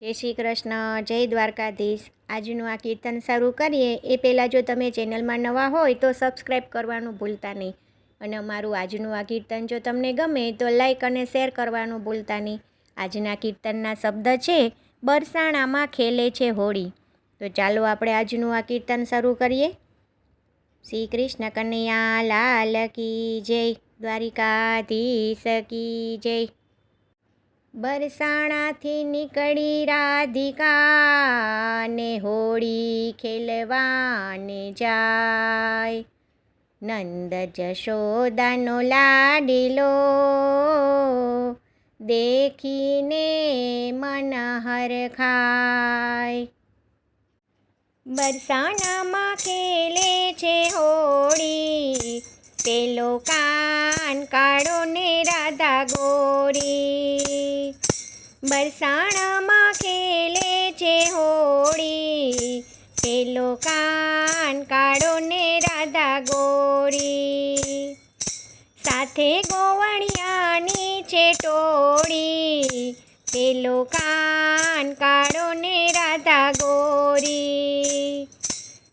જય શ્રી કૃષ્ણ, જય દ્વારકાધીશ। આજનું આ કીર્તન શરૂ કરીએ એ પહેલાં જો તમે ચેનલમાં નવા હોય તો સબસ્ક્રાઈબ કરવાનું ભૂલતા નહીં, અને અમારું આજનું આ કીર્તન જો તમને ગમે તો લાઈક અને શેર કરવાનું ભૂલતા નહીં। આજના કીર્તનના શબ્દ છે બરસાણામાં ખેલે છે હોળી। તો ચાલો આપણે આજનું આ કીર્તન શરૂ કરીએ। શ્રી કૃષ્ણ કનૈયા લાલ કી જય, દ્વારિકાધીશ કી જય। બરસાણાથી નીકળી રાધિકા ને હોળી ખેલવાને જાય। નંદ જશોદાનો લાડીલો દેખીને મન હરખાય। બરસાણામાં ખેલે છે હોળી, પેલો કાન કાળો ને રાધા ગોરી। બરસાણામાં ખેલે છે હોળી, પેલો કાન કાળો ને રાધા ગોરી। સાથે ગોવણિયાની છે ટોળી, પેલો કાન કાળો ને રાધા ગોરી।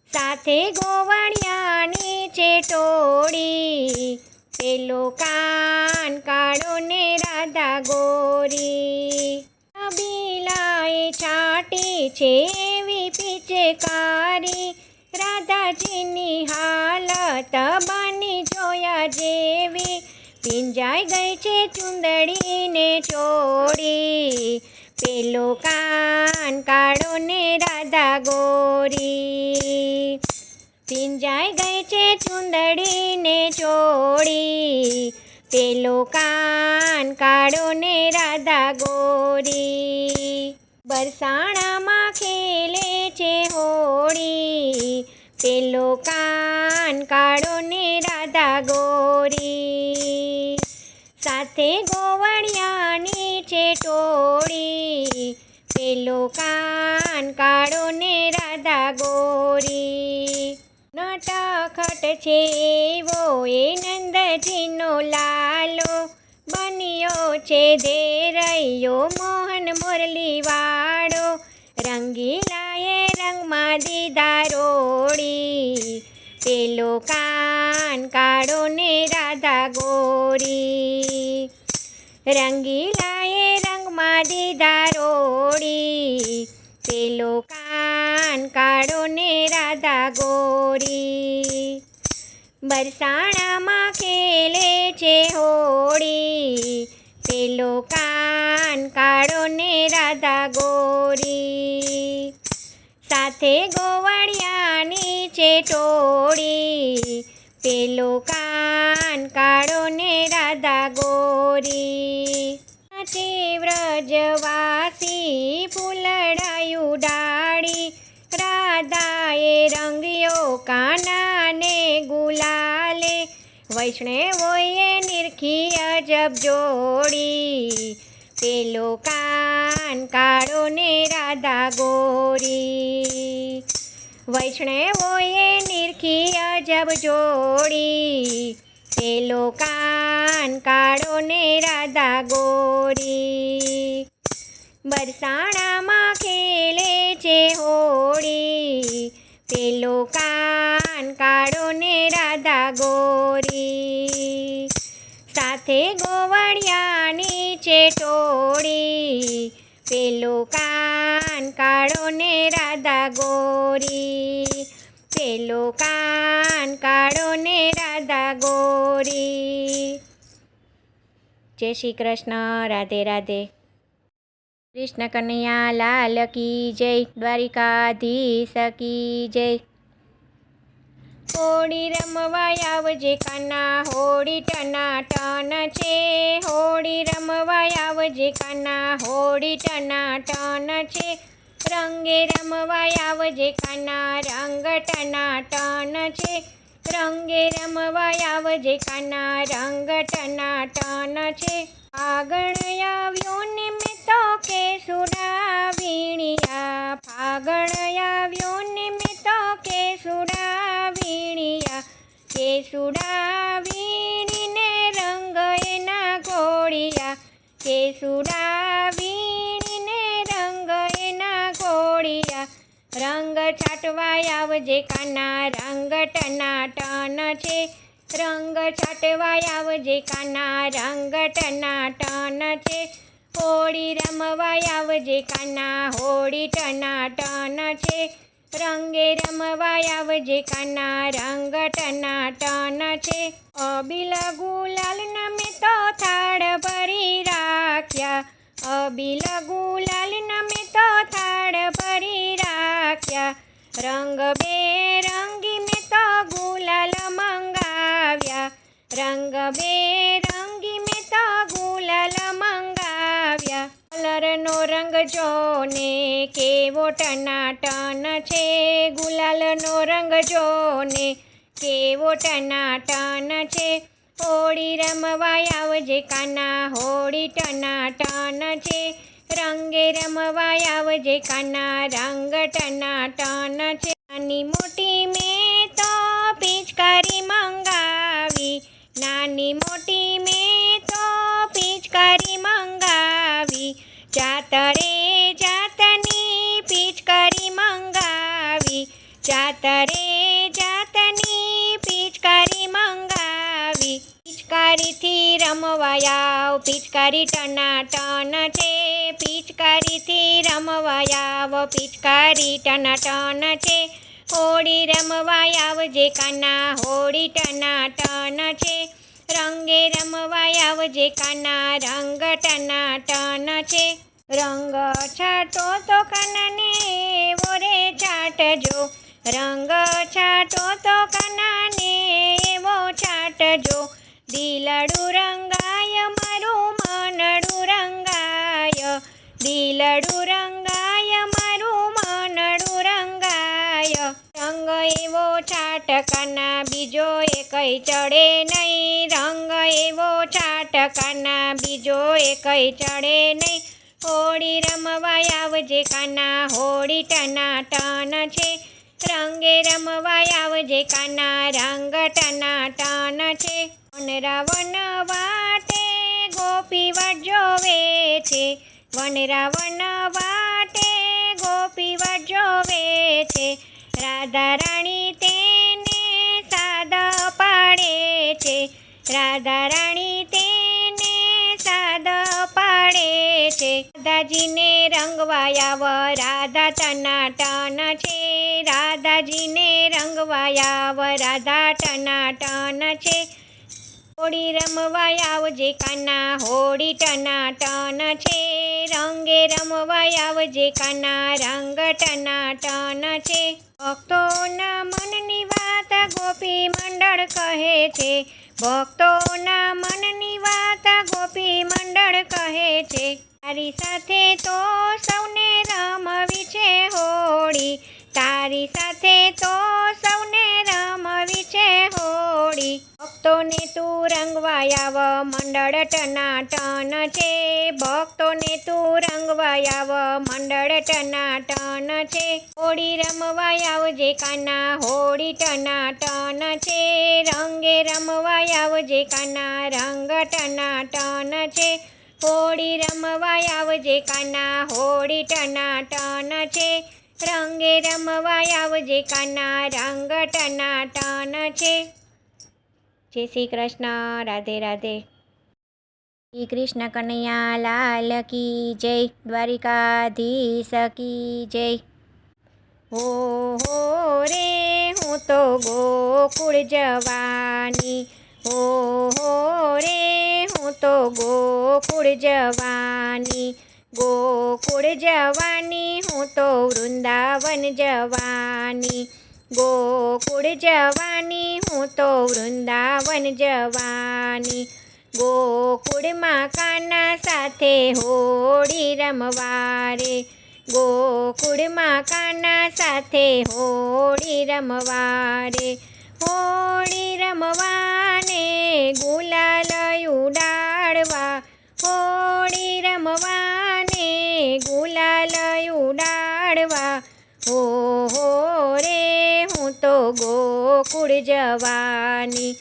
સાથે ગોવણિયાની છે ટોળી, પેલો કાન કાળો ને રાધા ગોરી। બિલાએ છાટી છે એવી પિચકારી, રાધાજીની હાલત બની જોયા જેવી। ભીંજાઈ ગઈ છે ચુંદડીને ચોળી, પેલો કાન કાળો ને રાધા ગોરી। ભીંજાઈ ગઈ છે ચુંદડીને ચોળી, પેલો કાન કાળો ને રાધા ગોરી। બરસાણામાં ખેલે છે હોળી, પેલો કાન કાળો ને રાધા ગોરી। સાથે ગોવણિયાની છે ટોળી, પેલો કાન કાળો ને રાધા ગોરી। નટખટ છે એવો એ નંદજીનો લાલો, બન્યો છે ધેરૈયો મોહન મુરલીવાળો। રંગીલાએ રંગમાં દીધા રોડી, પેલો કાન કાળો ને રાધા ગોરી। રંગીલાએ રંગમાં દીધા રોડી, પેલો કાન કાળો ને રાધા ગોરી। બરસાણામાં ખેલે છે હોળી, પેલો કાન કાળો ને રાધા ગોરી। સાથે ગોવણિયાની છે ટોળી, પેલો કાન કાળો ને રાધા ગોરી। નાચે વ્રજવાસી ફૂલડાયું ડાળી, રાધાએ રંગ્યો કાનાને ગુલાલે। વૈષ્ણવોએ નિરખી અજબ જોડી, પેલો કાન કાળો ને રાધા ગોરી। વૈષ્ણવોએ નિરખી અજબ જોડી, પેલો કાન કાળો ને રાધા ગોરી। બરસાણામાં ખેલે છે હોળી, પેલો કાન કાળો ને રાધા ગોરી। સાથે ગોવણિયાની છે ટોળી, પેલો કાન કાળો ને રાધા ગોરી। પેલો કાન કાળો ને રાધા ગોરી। જય શ્રી કૃષ્ણ, રાધે રાધે। કૃષ્ણ કનૈયા લાલ કી જય, દ્વારિકાધીશ કી જય। હોળી રમવા આવજે કાના, હોળી ટનાટન છે। હોળી રમવા આવજે કાના, હોળી ટનાટન છે। રંગે રમવા આવજે કાના, રંગ ટનાટન છે। રંગે રમવા આવજે કાના, રંગ ટનાટન છે। ફાગણ આવ્યો ને મેં તો કેસુડા વીણિયા, ફાગણ આવ્યો ને મેં તો કેસુડા વીણિયા। કેસુડા વીણીને રંગ એના ઘોડિયા, કેસુડા વીણીને રંગ રંગ છાંટવા આવજે કાના રંગ ટનાટન છે. રંગ છાંટવા આવજે કાના રંગ ટનાટન છે. હોળી રમવા આવજે કાના હોળી ટનાટન છે. રંગે રમવા આવજે કાના રંગ ટનાટન છે. અબીલ ગુલાલ નમે તો થાળ ભરી રાખ્યા. અબીલ ગુલાલ નમે તો થાળ ભરી રાખ્યા. રંગ બેરંગી મેં તો ગુલાલ મંગાવ્યા. રંગ બેરંગી મેં તો ગુલાલ મંગાવ્યા. કલરનો રંગ જો ને કેવો ટનાટન છે. ગુલાલનો રંગ જો ને કેવો ટનાટન છે. હોળી રમવા આવજે કાના હોળી ટનાટન છે. રંગે રમવા આવજે કાના રંગ ટનાટન છે. નાની મોટી મેં તો પિચકારી મંગાવી. નાની મોટી મેં તો પિચકારી મંગાવી. જાતરે જાતની પિચકારી મંગાવી. જાતરે જાતની પિચકારી મંગાવી. પિચકારીથી રમવા આવ પિચકારી ટનાટન છે. પિચકારીથી રમવા આવ પિચકારી ટનાટન છે. હોળી રમવા આવજે કાના હોળી ટનાટન છે. રંગે રમવા આવજે કાના રંગ ટનાટન છે. રંગ છાંટો તો કાનાને એવો રે છાંટજો. રંગ છાંટો તો કાનાને એવો છાંટજો. દિલડું રંગાય મારું મનડું રંગાય. દિલડું રંગાય મારું મનડું રંગાય. રંગ એવો છાંટ કાના બીજો એકઈ ચડે નહીં. રંગ એવો છાંટ કાના બીજો એકઈ ચડે નહીં. હોળી રમવા આવજે કાના હોળી ટનાટન છે. રંગે રમવા આવજે કાના રંગ ટનાટન છે. વનરાવન વાટે ગોપી વાટ જોવે છે. વનરાવન વાટે ગોપી વાટ જોવે છે. રાધા રાણી તેને સાદ પાડે છે. રાધા રાણી તેને સાદ પાડે છે. રાધાજીને રંગવા આવ રાધા ટનાટન છે. રાધાજીને રંગવા આવ રાધા ટનાટન છે. હોળી રમવા આવજે કાના હોળી ટનાટન છે. રંગે રમવા આવજે કાના રંગ ટનાટન છે. ભક્તોના મનની વાત ગોપી મંડળ કહે છે. ભક્તોના મનની વાત ગોપી મંડળ કહે છે. તારી સાથે તો સૌને રમવી છે હોળી. તારી સાથે તો સૌને રમવી છે હોળી. ભક્તોને તું રંગવા આવ મંડળ ટનાટન છે. ભક્તોને તું રંગવા આવ મંડળ ટનાટન છે. હોળી રમવા આવજે કાના હોળી ટનાટન છે. રંગે રમવા આવજે કાના રંગ ટનાટન છે. હોળી રમવા આવજે કાના હોળી ટનાટન છે. રંગે રમવા આવજે કાના રંગ ટનાટન છે. જય શ્રી કૃષ્ણ. રાધે રાધે. શ્રી કૃષ્ણ કનૈયા લાલ કી જય. દ્વારિકાધીશ કી જય. હો રે હું તો ગોકુળ જવાની. હો રે હું તો ગોકુળ જવાની. ગોકુળ જવાની હું તો વૃંદાવન જવાની. ગોકુળ જવાની હું તો વૃંદાવન જવાની. ગોકુળમાં કાના સાથે હોળી રમવા રે. ગોકુળમાં કાના સાથે હોળી રમવા રે. હોળી રમવાને ગુલાલ ઉડાડવા. હોળી રમવાને ગુલાલ ઉડાડવા. હો રે હું તો ગોકુળ જવાની.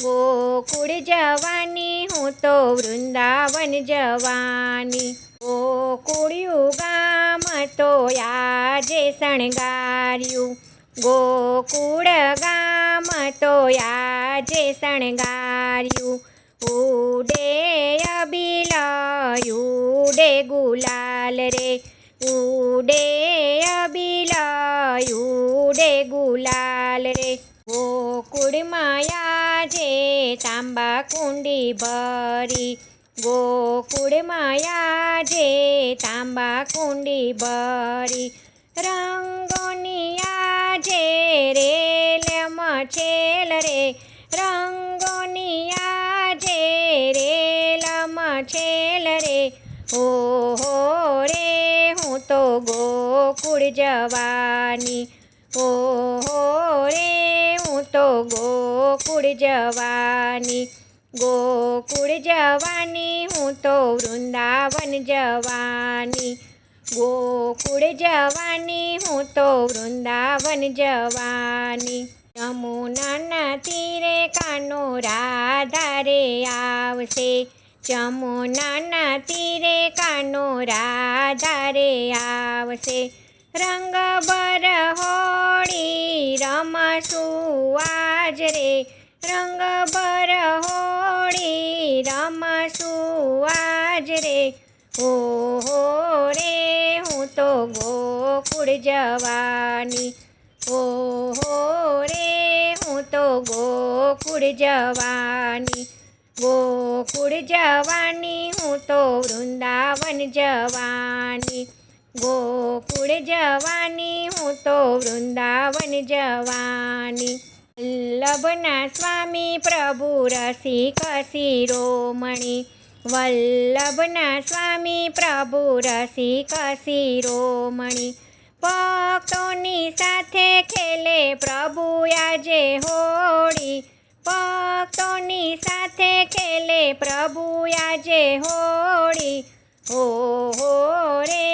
ગોકુળ જવાની હું તો વૃંદાવન જવાની. ગોકુળિયું ગામ તો યાદ આજે શણગાર્યું, ગોકુળ ગામ તો આજે શણગાર્યું. ઉડે અબીલ ઉડે ગુલાલ રે, ઉડે અબીલ ઉડે ગુલાલ રે. ગોકુળમાં આજે તાંબા કુંડી ભરી, ગોકુળમાં આજે તાંબા કુંડી ભરી. રંગોની આજે રેલ મચેલ રે, રંગોની આજે રેલ મચેલ રે. ઓહો રે હું તો ગોકુળ જવાની, ઓહો રે હું તો ગોકુળ જવાની. ગોકુળ જવાની હું તો વૃંદાવન જવાની, ગોકુળ જવાની હું તો વૃંદાવન જવાની. યમુનાના તીરે કાનો રાધા રે આવશે, યમુનાના તીરે કાનો રાધા રે આવશે. રંગ બરહોળી રમશું આજ રે, રંગ બરહોળી રમશું આજ રે. ઓહો રે હું તો ગોકુળ જવાની, ઓહો રે હું તો ગોકુળ જવાની. ગોકુળ જવાની હું તો વૃંદાવન જવાની, ગોકુળ જવાની હું તો વૃંદાવન જવાની. વલ્લભના સ્વામી પ્રભુ રસિક શિરોમણી, વલ્લભના સ્વામી પ્રભુ રસિક શિરોમણી. ભક્તોની સાથે ખેલે પ્રભુ આજે હોળી, ભક્તોની સાથે ખેલે પ્રભુ આજે હોળી. ઓહો રે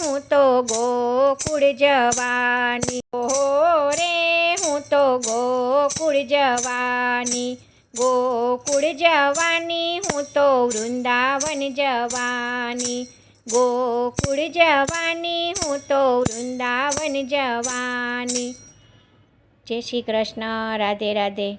હું તો ગોકુળ જવાની, ઓહો રે હું તો ગોકુળ જવાની. ગોકુળ જવાની હું તો વૃંદાવન જવાની, ગોકુળ જવાની હું તો વૃંદાવન જવાની. જય શ્રી કૃષ્ણ. રાધે રાધે.